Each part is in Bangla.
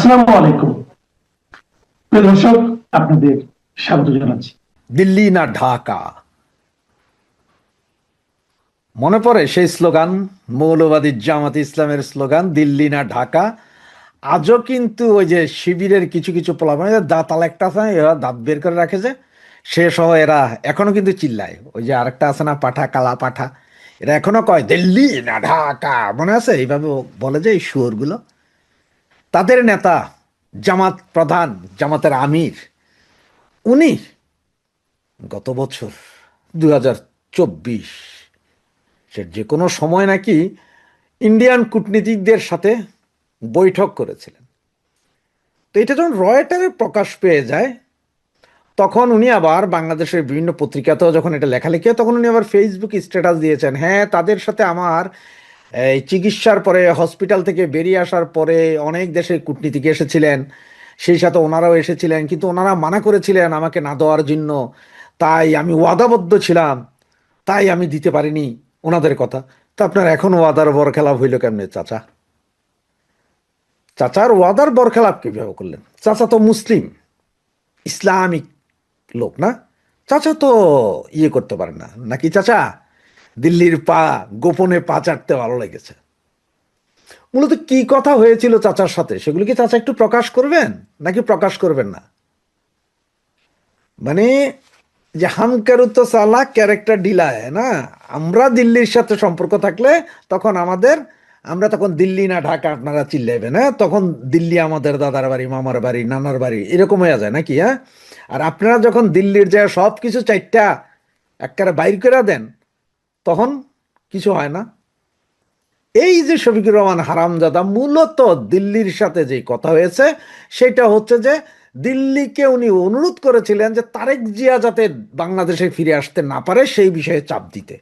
আসসালামু আলাইকুম প্রিয় দর্শক, আপনাদের স্বাগত জানাচ্ছি। দিল্লি না ঢাকা, মনে পড়ে সেই স্লোগান, মৌলবাদী জামাত ইসলামের স্লোগান দিল্লি না ঢাকা। আজও কিন্তু ওই যে শিবিরের কিছু কিছু পোলাপান, দাঁতাল একটা আছে না, এরা দাঁত বের করে রাখে যে, সে সহ এরা এখনো কিন্তু চিল্লায়। ওই যে আরেকটা আছে না, পাঠা, কালা পাঠা, এরা এখনো কয় দিল্লি না ঢাকা, মনে আছে? এইভাবে বলে যে এই শুয়োরগুলো। তাদের নেতা, জামাত প্রধান, জামাতের আমির, উনি গত বছর 2024 সে যে কোনো সময় নাকি ইন্ডিয়ান কূটনীতিকদের সাথে বৈঠক করেছিলেন। তো এটা যখন রয়টারে প্রকাশ পেয়ে যায়, তখন উনি আবার বাংলাদেশের বিভিন্ন পত্রিকাতেও যখন এটা লেখালেখি হয়, তখন উনি আবার ফেসবুক স্ট্যাটাস দিয়েছেন, হ্যাঁ তাদের সাথে আমার এই চিকিৎসার পরে, হসপিটাল থেকে বেরিয়ে আসার পরে অনেক দেশের কূটনীতিক এসেছিলেন, সেই সাথে ওনারাও এসেছিলেন, কিন্তু ওনারা মানা করেছিলেন আমাকে না দেওয়ার জন্য, তাই আমি ওয়াদাবদ্ধ ছিলাম, তাই আমি দিতে পারিনি ওনাদের কথা। তো আপনার এখন ওয়াদার বরখেলাপ হইল কেমনে চাচা? চাচার ওয়াদার বরখেলাপ কিভাবে করলেন? চাচা তো মুসলিম, ইসলামিক লোক না? চাচা তো ইয়ে করতে পারেন না নাকি? চাচা দিল্লির গোপনে পা চাটতে ভালো লেগেছে। মূলত কি কথা হয়েছিল চাচার সাথে, সেগুলো কি চাচা একটু প্রকাশ করবেন নাকি প্রকাশ করবেন না? মানে যে হাম করু তো সালা ক্যারেক্টার ডিলায় না, আমরা দিল্লির সাথে সম্পর্ক থাকলে তখন আমরা তখন দিল্লি না ঢাকা আপনারা চিল্লাইবেন, হ্যাঁ তখন দিল্লি আমাদের দাদার বাড়ি, মামার বাড়ি, নানার বাড়ি, এরকম হয়ে যায় নাকি? হ্যাঁ, আর আপনারা যখন দিল্লির যায় সব কিছু চারটা একেবারে বাইর করে দেন, তখন কিছু হয় না। এই যে শফিকুর রহমান হারামজাদা, মূলত দিল্লির সাথে যে কথা হয়েছে সেটা হচ্ছে যে দিল্লিকে উনি অনুরোধ করেছিলেন যে তারেক জিয়া যাতে বাংলাদেশে ফিরে আসতে না পারে সেই বিষয়ে চাপ দিতে।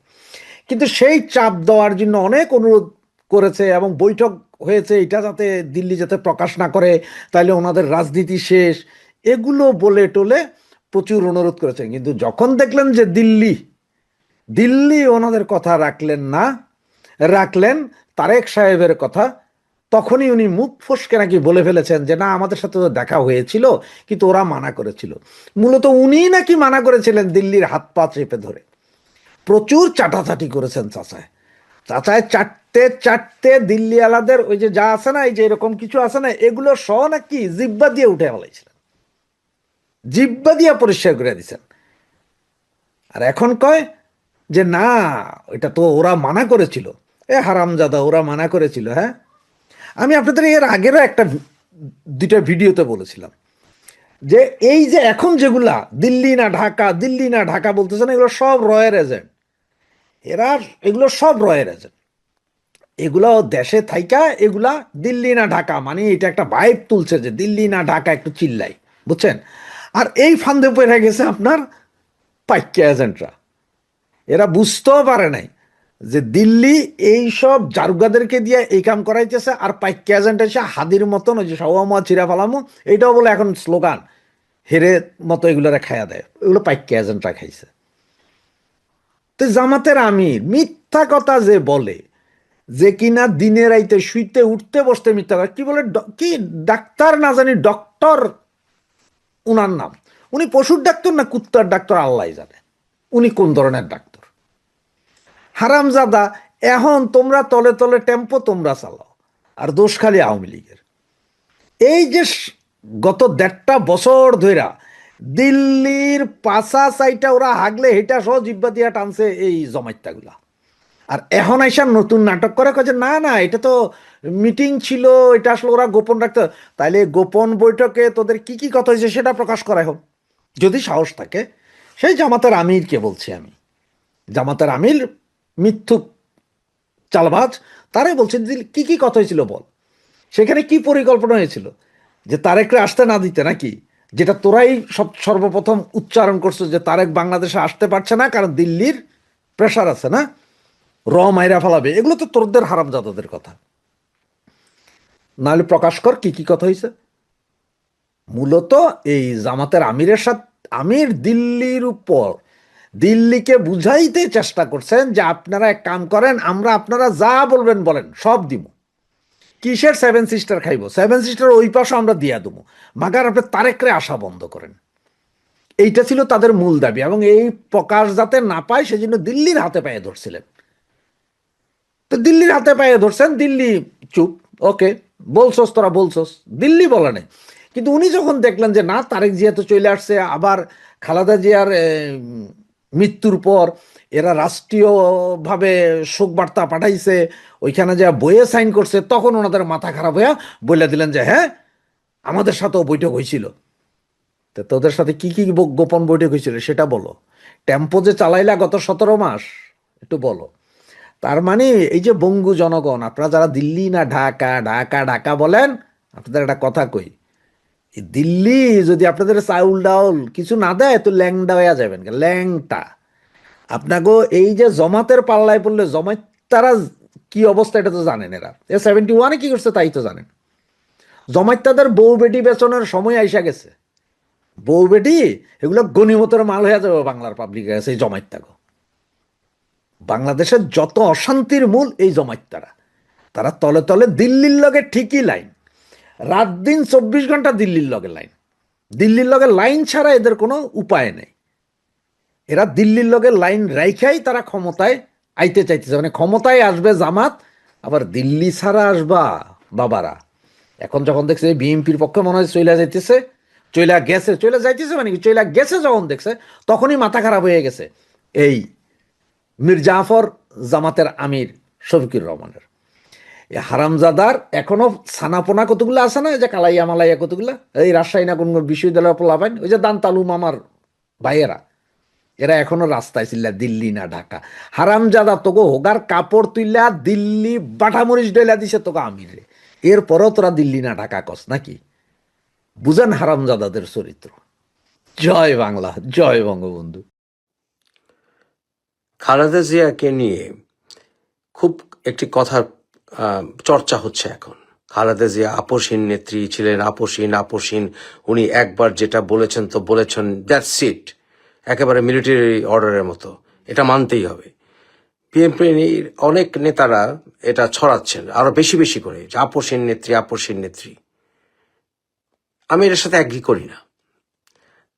কিন্তু সেই চাপ দেওয়ার জন্য অনেক অনুরোধ করেছে এবং বৈঠক হয়েছে, এটা যাতে দিল্লি যাতে প্রকাশ না করে, তাইলে ওনাদের রাজনীতি শেষ, এগুলো বলে টোলে প্রচুর অনুরোধ করেছেন। কিন্তু যখন দেখলেন যে দিল্লি দিল্লি ওনাদের কথা রাখলেন না, রাখলেন তারেক সাহেবের কথা, তখনই উনি মুখ ফসকে নাকি বলে ফেলেছেন যে না, আমাদের সাথে তো দেখা হয়েছিল কিন্তু ওরা মানা করেছিল। মূলত উনি নাকি মানা করেছিলেন দিল্লির হাত পা চেপে ধরে। প্রচুর চাটাচাটি করেছেন চাচায়। চাচায় চাটতে চাটতে দিল্লি আলাদের ওই যে যা আছে না, এই যে এরকম কিছু আছে না, এগুলো সহ নাকি জিব্বা দিয়ে উঠে ফেলাইছিলেন, জিব্বা দিয়ে পরিষ্কার করে দিচ্ছেন। আর এখন কয় যে না, এটা তো ওরা মানা করেছিল। হারামজাদা, ওরা মানা করেছিল? হ্যাঁ, আমি আপনাদের এর আগেরও দুইটা ভিডিওতে বলেছিলাম যে এই যে এখন যেগুলা দিল্লি না ঢাকা, দিল্লি না ঢাকা বলতেছেন, এগুলো সব রয়ের এজেন্ট। এরা এগুলো সব রয়ের এজেন্ট। এগুলো দেশে থাইকা এগুলা দিল্লি না ঢাকা মানে এটা একটা ভাইব তুলছে যে দিল্লি না ঢাকা, একটু চিল্লাই, বুঝছেন? আর এই ফান্দে পড়ে গেছে আপনার পাইকা এজেন্টরা। এরা বুঝতেও পারে নাই যে দিল্লি এই সব জারুগাদেরকে দিয়ে এই কাম করাইতেছে, আর পাইকা এজেন্ট এসে হাদির মতন ওই যে সওয়ামা চিরা ফালামু, এইটাও বলে এখন স্লোগান, হেরে মতো এগুলোরা খাইয়া দেয়, এগুলো পাইকা এজেন্টরা খাইছে। তো জামাতের আমির মিথ্যা কথা যে বলে, যে কিনা দিনে রাইতে শুইতে উঠতে বসতে মিথ্যা কথা কি বলে, কি ডাক্তার না জানি, ডক্টর উনার নাম, উনি পশুর ডাক্তার না কুত্তার ডাক্তার আল্লাহ জানে উনি কোন ধরনের ডাক্তার। হারামজাদা, এখন তোমরা তলে তলে টেম্পো তোমরা চালাও, আর দোষ খালি আওয়ামী লীগের। এই যে গত 1.5 বছর ধইরা দিল্লির পাশা সাইটা ওরা হাগলে হেটা সহ জিব্বা দিয়া টানছে এই জমাইতাগুলা। আর এখন আইসা নতুন নাটক করে যে না না, এটা তো মিটিং ছিল, এটা আসলে ওরা গোপন রাখতে। তাইলে গোপন বৈঠকে তোদের কি কি কথা হয়েছে সেটা প্রকাশ করাই হোক, যদি সাহস থাকে। সেই জামাতের আমিরকে বলছি আমি, জামাতের আমির মিথ্যুক চালবাজ, তারাই বলছে কি কি কথা হয়েছিল বল, সেখানে কি পরিকল্পনা হয়েছিল, যে তারেকরে আসতে না দিতে নাকি? যেটা তোরাই সর্বপ্রথম উচ্চারণ করছো যে তারেক বাংলাদেশে আসতে পারছে না কারণ দিল্লির প্রেশার আছে না, মাইরা ফেলাবে, এগুলো তো তোরদের হারামজাদাদের কথা। নাহলে প্রকাশ কর কি কি কথা হয়েছে। মূলত এই জামাতের আমিরের সাথে আমির দিল্লির উপর, দিল্লিকে বুঝাইতে চেষ্টা করছেন যে আপনারা এক কাম করেন, আমরা আপনারা যা বলবেন বলেন সব দিব, কিসের সেভেন সিস্টার খাইবো? সেভেন সিস্টার ওই পাশে আমরা দিয়া দেবো, মাগার আপনি তারেকরে আসা বন্ধ করেন। এইটা ছিল তাদের মূল দাবি, এবং এই প্রকাশ যাতে না পায় সেজন্য দিল্লির হাতে পায়ে ধরছিলেন। তো দিল্লির হাতে পায়ে ধরছেন, দিল্লি চুপ, ওকে বলছস তোরা বলছস, দিল্লি বলে নাই। কিন্তু উনি যখন দেখলেন যে না, তারেক জিয়া তো চলে আসছে, আবার খালেদা জিয়ার মৃত্যুর পর এরা রাষ্ট্রীয়ভাবে শোক বার্তা পাঠাইছে, ওইখানে যা বইয়ে সাইন করছে, তখন ওনাদের মাথা খারাপ হইয়া বলে দিলেন যে হ্যাঁ আমাদের সাথেও বৈঠক হয়েছিল। তো তোদের সাথে কি কি গোপন বৈঠক হয়েছিল সেটা বলো। টেম্পো যে চালাইলা গত 17 মাস, একটু বলো। তার মানে এই যে বঙ্গু জনগণ, আপনারা যারা দিল্লি না ঢাকা ঢাকা ঢাকা বলেন, আপনাদের একটা কথা কই, এই দিল্লি যদি আপনাদের চাউল ডাউল কিছু না দেয় তো ল্যাংডা হয়ে যাবেন, ল্যাংটা। আপনাকে এই যে জমাতের পাল্লায় পড়লে জমাত তারা কি অবস্থা এটা তো জানেন, এরা 71-এ কি করছে তাই তো জানেন। জমাত তাদের বউ বেটি বেচনের সময় আইসা গেছে, বউ বেটি এগুলো গণিমতের মাল হয়ে যাবে বাংলার পাবলিকের কাছে। এই জমাইত থাকো, বাংলাদেশের যত অশান্তির মূল এই জমাইতারা, তারা তলে তলে দিল্লির লগে ঠিকই লাইন, রাত দিন 24 ঘন্টা দিল্লির লগে লাইন, দিল্লির লগে লাইন ছাড়া এদের কোনো উপায় নেই। এরা দিল্লির লগে লাইন রাইখাই তারা ক্ষমতায় আইতে চাইতেছে, মানে ক্ষমতায় আসবে জামাত, আবার দিল্লি ছাড়া আসবা বাবারা। এখন যখন দেখছে বিএনপির পক্ষে মনে হয় চইলা যাইতেছে, চইলা গেছে, চইলা যাইতেছে মানে কি চইলা গেছে, যখন দেখছে তখনই মাথা খারাপ হয়ে গেছে এই মীর জাফর জামাতের আমির শফিকুর রহমানের। এই হারামজাদার এখনো ছানাপোনা কতগুলো আছে না, এই যে কালাইয়া মালাইয়া কতগুলো, এই রাজশাহী না কোন বিশ্ববিদ্যালয় পোলাপাইন, ওই যে দান তালু মামার ভাইয়েরা, এরা এখনো রাস্তায় ছিল দিল্লি না ঢাকা। হারামজাদা তোকে হোগার কাপড় তুইলা দিল্লি বাটামরিচ ডেলা দিছে তোকে আমিরে, এরপরও তোরা দিল্লি না ঢাকা কস নাকি? বুঝেন হারামজাদাদের চরিত্র। জয় বাংলা, জয় বঙ্গবন্ধু। খালেদা জিয়াকে নিয়ে খুব একটি কথার চর্চা হচ্ছে এখন। খালেদা জিয়া আপসহীন নেত্রী ছিলেন, আপসহীন। উনি একবার যেটা বলেছেন তো বলেছেন, দ্যাটস ইট, একেবারে মিলিটারি অর্ডারের মতো, এটা মানতেই হবে। বিএনপির অনেক নেতারা এটা ছড়াচ্ছেন আরো বেশি বেশি করে, যে আপসহীন নেত্রী। আমি এর সাথে অ্যাগ্রি করি না।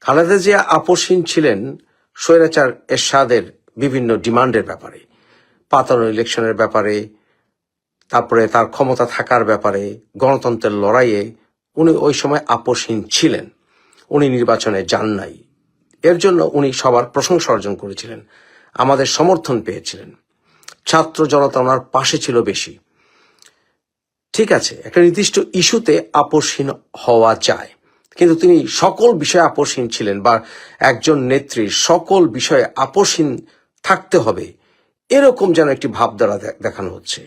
খালেদা জিয়া আপসহীন ছিলেন স্বৈরাচার এরশাদের বিভিন্ন ডিমান্ডের ব্যাপারে, পাতানো ইলেকশনের ব্যাপারে, তারপরে তার ক্ষমতা থাকার ব্যাপারে, গণতন্ত্রের লড়াইয়ে উনি ওই সময় আপসহীন ছিলেন। উনি নির্বাচনে যান নাই, এর জন্য উনি সবার প্রশংসা অর্জন করেছিলেন, আমাদের সমর্থন পেয়েছিলেন, ছাত্র জনতা ওনার পাশে ছিল বেশি। ঠিক আছে, একটা নির্দিষ্ট ইস্যুতে আপসহীন হওয়া যায়, কিন্তু তিনি সকল বিষয়ে আপসহীন ছিলেন, বা একজন নেত্রীর সকল বিষয়ে আপসহীন থাকতে হবে এরকম যেন একটি ভাবধারা দেখানো হচ্ছে,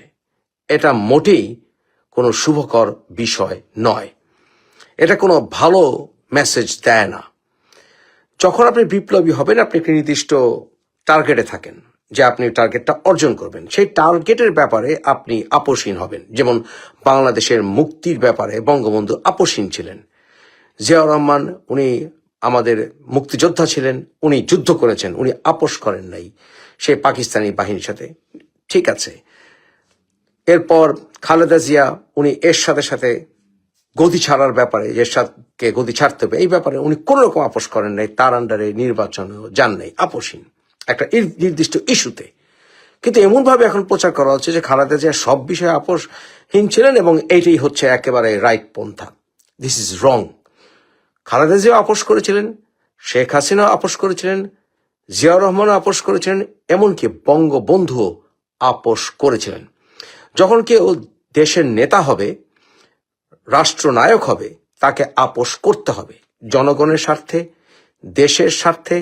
এটা মোটেই কোনো শুভকর বিষয় নয়। এটা কোনো ভালো মেসেজ দেয় না। যখন আপনি বিপ্লবী হবেন, আপনি একটি নির্দিষ্ট টার্গেটে থাকেন, যে আপনি টার্গেটটা অর্জন করবেন, সেই টার্গেটের ব্যাপারে আপনি আপসহীন হবেন। যেমন বাংলাদেশের মুক্তির ব্যাপারে বঙ্গবন্ধু আপসহীন ছিলেন। জিয়াউর রহমান উনি আমাদের মুক্তিযোদ্ধা ছিলেন, উনি যুদ্ধ করেছেন, উনি আপোষ করেন নাই সেই পাকিস্তানি বাহিনীর সাথে। ঠিক আছে, এরপর খালেদা জিয়া উনি এর সাথে সাথে গদি ছাড়ার ব্যাপারে, এরশাদকে গদি ছাড়তে হবে এই ব্যাপারে উনি কোন রকম আপোষ করেন নাই, তার আন্ডারে নির্বাচনেও যান নাই, আপসহীন একটা নির্দিষ্ট ইস্যুতে। কিন্তু এমন ভাবে এখন প্রচার করা হচ্ছে যে খালেদা জিয়া সব বিষয়ে আপসহীন ছিলেন এবং এইটাই হচ্ছে একেবারে রাইট পন্থা। This is wrong. Khaleda Zia আপোষ করেছিলেন, শেখ হাসিনা আপোষ করেছিলেন, জিয়াউর রহমান আপোষ করেছিলেন, এমনকি বঙ্গবন্ধুও আপোষ করেছিলেন। যখন কেউ দেশের নেতা হবে, রাষ্ট্রনায়ক হবে, তাকে আপোষ করতে হবে জনগণের স্বার্থে, দেশের স্বার্থে,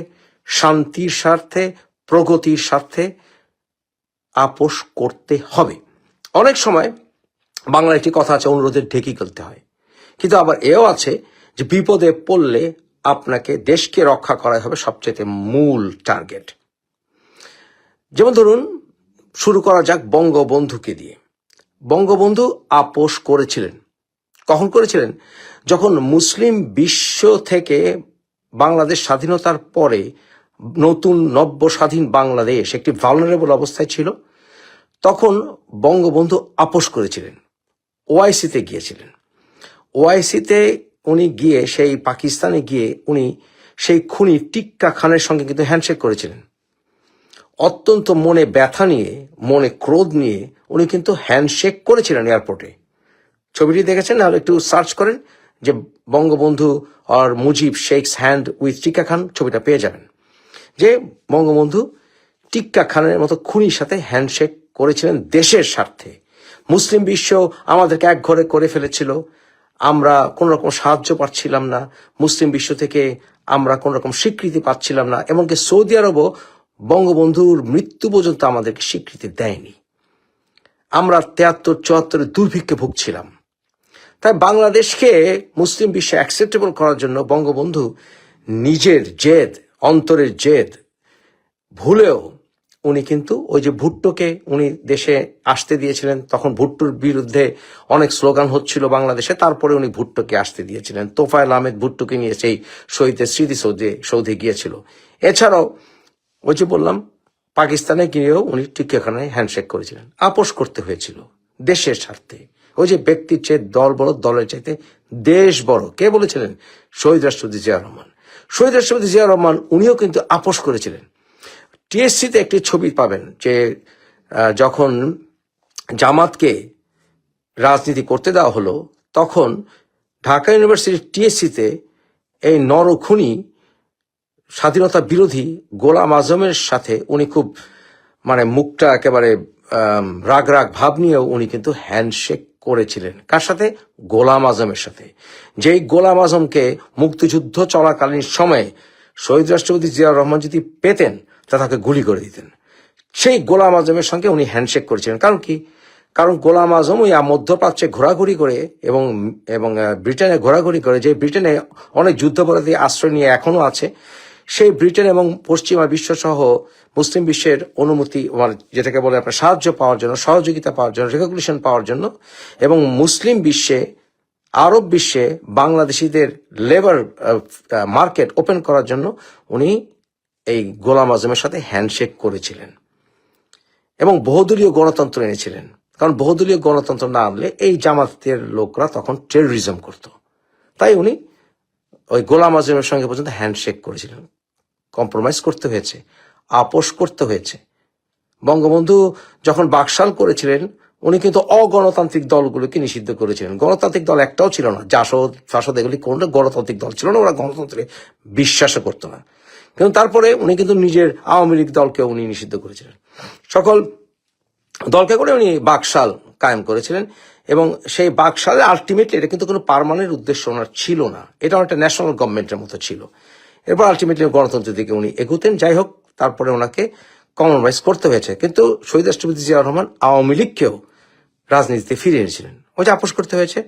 শান্তির স্বার্থে, প্রগতির স্বার্থে আপোষ করতে হবে। অনেক সময় বাংলার একটি কথা আছে, অনুরোধের ঢেকি করতে হয়, কিন্তু আবার এও আছে যে বিপদে পড়লে আপনাকে দেশকে রক্ষা করাই হবে সবচেয়ে মূল টার্গেট। যেমন ধরুন, শুরু করা যাক বঙ্গবন্ধুকে দিয়ে। বঙ্গবন্ধু আপোষ করেছিলেন। কখন করেছিলেন? যখন মুসলিম বিশ্ব থেকে বাংলাদেশ স্বাধীনতার পরে নতুন নব্য স্বাধীন বাংলাদেশ একটি ভালনারেবল অবস্থায় ছিল, তখন বঙ্গবন্ধু আপোষ করেছিলেন। ওআইসিতে গিয়েছিলেন। ওআইসিতে উনি গিয়ে সেই পাকিস্তানে গিয়ে উনি সেই খুনি টিক্কা খানের সঙ্গে কিন্তু হ্যান্ডশেক করেছিলেন। অত্যন্ত মনে ব্যথা নিয়ে, মনে ক্রোধ নিয়ে উনি কিন্তু হ্যান্ডশেক করেছিলেন এয়ারপোর্টে। ছবিটি দেখেছেন, আর একটু সার্চ করেন যে বঙ্গবন্ধু আর মুজিব শেকস হ্যান্ড উইথ টিক্কা খান, ছবিটা পেয়ে যাবেন। যে বঙ্গবন্ধু টিক্কা খানের মতো খুনির সাথে হ্যান্ডশেক করেছিলেন দেশের স্বার্থে। মুসলিম বিশ্ব আমাদেরকে একঘরে করে ফেলেছিল, আমরা কোন রকম সাহায্য পাচ্ছিলাম না, মুসলিম বিশ্ব থেকে আমরা কোন রকম স্বীকৃতি পাচ্ছিলাম না, এমনকি সৌদি আরবও বঙ্গবন্ধুর মৃত্যু পর্যন্ত আমাদেরকে স্বীকৃতি দেয়নি। আমরা 73-74 দুর্ভিক্ষে ভুগছিলাম। তাই বাংলাদেশকে মুসলিম বিশ্বে অ্যাকসেপ্টেবল করার জন্য বঙ্গবন্ধু নিজের জেদ, অন্তরের জেদ ভুলেও উনি কিন্তু ওই যে ভুট্টোকে উনি দেশে আসতে দিয়েছিলেন, তখন ভুট্টোর বিরুদ্ধে অনেক স্লোগান হচ্ছিল বাংলাদেশে, তারপরে উনি ভুট্টোকে আসতে দিয়েছিলেন। তোফায়েল আহমেদ ভুট্টোকে নিয়ে সেই শহীদের স্মৃতিসৌধে গিয়েছিল। এছাড়াও ওই যে বললাম, পাকিস্তানে গিয়েও উনি টিক্কাখানায় হ্যান্ডশেক করেছিলেন। আপোষ করতে হয়েছিল দেশের স্বার্থে। ওই যে ব্যক্তির চেয়ে দল বড়, দলের চাইতে দেশ বড়, কে বলেছিলেন? শহীদ রাষ্ট্রপতি জিয়া রহমান। শহীদ রাষ্ট্রপতি জিয়া রহমান উনিও কিন্তু আপোষ করেছিলেন। টিএসসিতে একটি ছবি পাবেন যে যখন জামাতকে রাজনীতি করতে দেওয়া হলো, তখন ঢাকা ইউনিভার্সিটির টিএসসিতে এই নরখুনি স্বাধীনতা বিরোধী গোলাম আজমের সাথে উনি খুব মুখটা একেবারে রাগ রাগ ভাব নিয়েও উনি কিন্তু হ্যান্ডশেক করেছিলেন। কার সাথে? গোলাম আজমের সাথে। যেই গোলাম আজমকে মুক্তিযুদ্ধ চলাকালীন সময়ে শহীদ রাষ্ট্রপতি জিয়া রহমান যদি পেতেন তা তাকে গুলি করে দিতেন। সেই গোলাম আজমের সঙ্গে উনি হ্যান্ডশেক করেছিলেন। কারণ কি? কারণ গোলাম আজম ওই মধ্যপ্রাচ্যে ঘোরাঘুরি করে এবং ব্রিটেনে ঘোরাঘুরি করে, যে ব্রিটেনে অনেক যুদ্ধাপরাধী আশ্রয় নিয়ে এখনো আছে, সেই ব্রিটেন এবং পশ্চিমা বিশ্ব সহ মুসলিম বিশ্বের অনুমতি, যেটাকে বলে আপনার সাহায্য পাওয়ার জন্য, সহযোগিতা পাওয়ার জন্য, রেকগনিশন পাওয়ার জন্য, এবং মুসলিম বিশ্বে, আরব বিশ্বে বাংলাদেশিদের লেবার মার্কেট ওপেন করার জন্য উনি এই গোলাম আজমের সাথে হ্যান্ডশেক করেছিলেন এবং বহুদলীয় গণতন্ত্র এনেছিলেন। কারণ বহুদলীয় গণতন্ত্র না আনলে এই জামাতের লোকরা তখন টেররিজম করত। তাই উনি ওই গোলাম আজমের সঙ্গে পর্যন্ত হ্যান্ডশেক করেছিলেন। কম্প্রোমাইজ করতে হয়েছে, আপোষ করতে হয়েছে। বঙ্গবন্ধু যখন বাকশাল করেছিলেন, উনি কিন্তু অগণতান্ত্রিক দলগুলোকে নিষিদ্ধ করেছিলেন। গণতান্ত্রিক দল একটাও ছিল না, জাসদ ফাসদ এগুলি কোনটা গণতান্ত্রিক দল ছিল না, ওরা গণতন্ত্রে বিশ্বাসও করতো না। কিন্তু তারপরে উনি কিন্তু নিজের আওয়ামী লীগ দলকে উনি নিষিদ্ধ করেছিলেন। সকল দলকে করে উনি বাকশাল কায়েম করেছিলেন এবং সেই বাকশালে আলটিমেটলি এটা কিন্তু কোনো পার্মানেন্ট উদ্দেশ্য ওনার ছিল না, এটা একটা ন্যাশনাল গভর্নমেন্টের মতো ছিল। এরপর আলটিমেটলি গণতন্ত্রের দিকে উনি এগুতেন। যাই হোক, তারপরে ওনাকে কম্প্রোমাইজ করতে হয়েছে। কিন্তু শহীদ রাষ্ট্রপতি জিয়া রহমান আওয়ামী লীগকেও রাজনীতিতে ফিরিয়ে এনেছিলেন, ওই যে আপোষ করতে হয়েছে।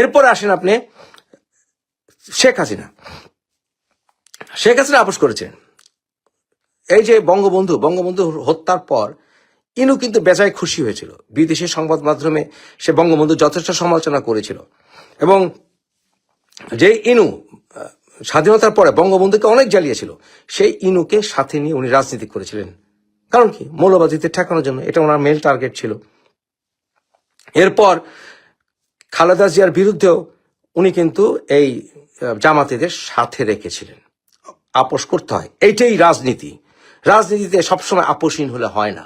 এরপরে আসেন আপনি শেখ হাসিনা। শেখ হাসিনা আপোষ করেছিলেন। এই যে বঙ্গবন্ধু হত্যার পর ইনু কিন্তু বেজায় খুশি হয়েছিল। বিদেশি সংবাদ মাধ্যমে সে বঙ্গবন্ধু যথেষ্ট সমালোচনা করেছিল এবং যে ইনু স্বাধীনতার পরে বঙ্গবন্ধুকে অনেক জ্বালিয়েছিল, সেই ইনুকে সাথে নিয়ে উনি রাজনীতি করেছিলেন। কারণ কি? মৌলবাদীতে ঠেকানোর জন্য, এটা ওনার মেন টার্গেট ছিল। এরপর খালেদা জিয়ার বিরুদ্ধেও উনি কিন্তু এই জামাতিদের সাথে রেখেছিলেন। আপোষ করতে হয়, এইটাই রাজনীতি। রাজনীতিতে সবসময় আপোষহীন হলে হয় না।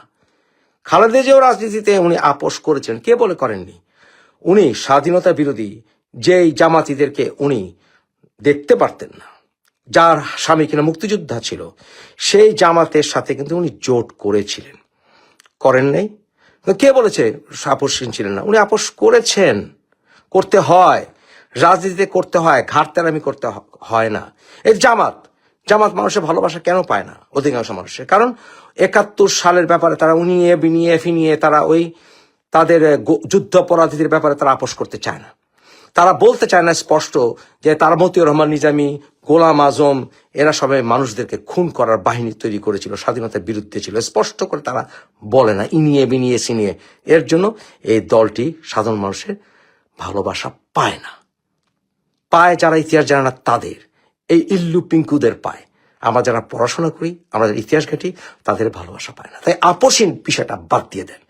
খালেদা জিয়াও রাজনীতিতে উনি আপোষ করেছেন, কে বলে করেননি? উনি স্বাধীনতা বিরোধী যেই জামাতিদেরকে উনি দেখতে পারতেন না, যার স্বামী কিনা মুক্তিযোদ্ধা ছিল, সেই জামাতের সাথে কিন্তু উনি জোট করেছিলেন। করেন নাই? কে বলেছে আপোষহীন ছিলেন না? উনি আপোষ করেছেন। করতে হয়, রাজনীতিতে করতে হয়, ঘাটতারামি করতে হয় না। এই জামাত মানুষের ভালোবাসা কেন পায় না অধিকাংশ মানুষের? কারণ 71 সালের ব্যাপারে তারা উনিয়ে বিনিয়ে ফিনিয়ে তারা ওই তাদের যুদ্ধাপরাধীদের ব্যাপারে তারা আপোষ করতে চায় না। তারা বলতে চায় না স্পষ্ট যে তারা মতিউর রহমান নিজামী, গোলাম আজম এরা সবাই মানুষদেরকে খুন করার বাহিনী তৈরি করেছিল, স্বাধীনতার বিরুদ্ধে ছিল। স্পষ্ট করে তারা বলে না, ইনিয়ে বিনিয়ে সিনিয়ে। এর জন্য এই দলটি সাধারণ মানুষের ভালোবাসা পায় না। পায় যারা ইতিহাস জানে না তাদের, এই ইল্লু পিঙ্কুদের পায়। আমরা যারা পড়াশোনা করি, আমরা যারা ইতিহাস ঘাঁটি, তাদের ভালোবাসা পায় না। তাই আপোষহীন বিষয়টা বাদ দিয়ে দেন।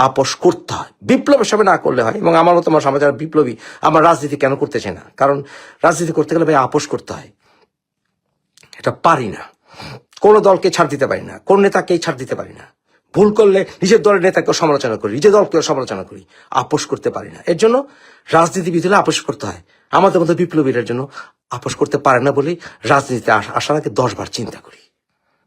আপোষ করতে হয়, বিপ্লব হিসাবে না করলে হয়। এবং আমার মতো আমরা যারা বিপ্লবী, আমরা রাজনীতি কেন করতে চাই না? কারণ রাজনীতি করতে গেলে ভাই আপোষ করতে হয়। এটা পারি না, কোন দলকে ছাড় দিতে পারি না, কোন নেতাকেই ছাড় দিতে পারি না। ভুল করলে নিজের দলের নেতাকে সমালোচনা করি, নিজের দলকে সমালোচনা করি, আপোষ করতে পারি না। এর জন্য রাজনীতিবিদ হলে আপোষ করতে হয়। আমাদের মতো বিপ্লবীদের জন্য আপোষ করতে পারে না বলেই রাজনীতিতে আসার আগে 10 বার চিন্তা করি।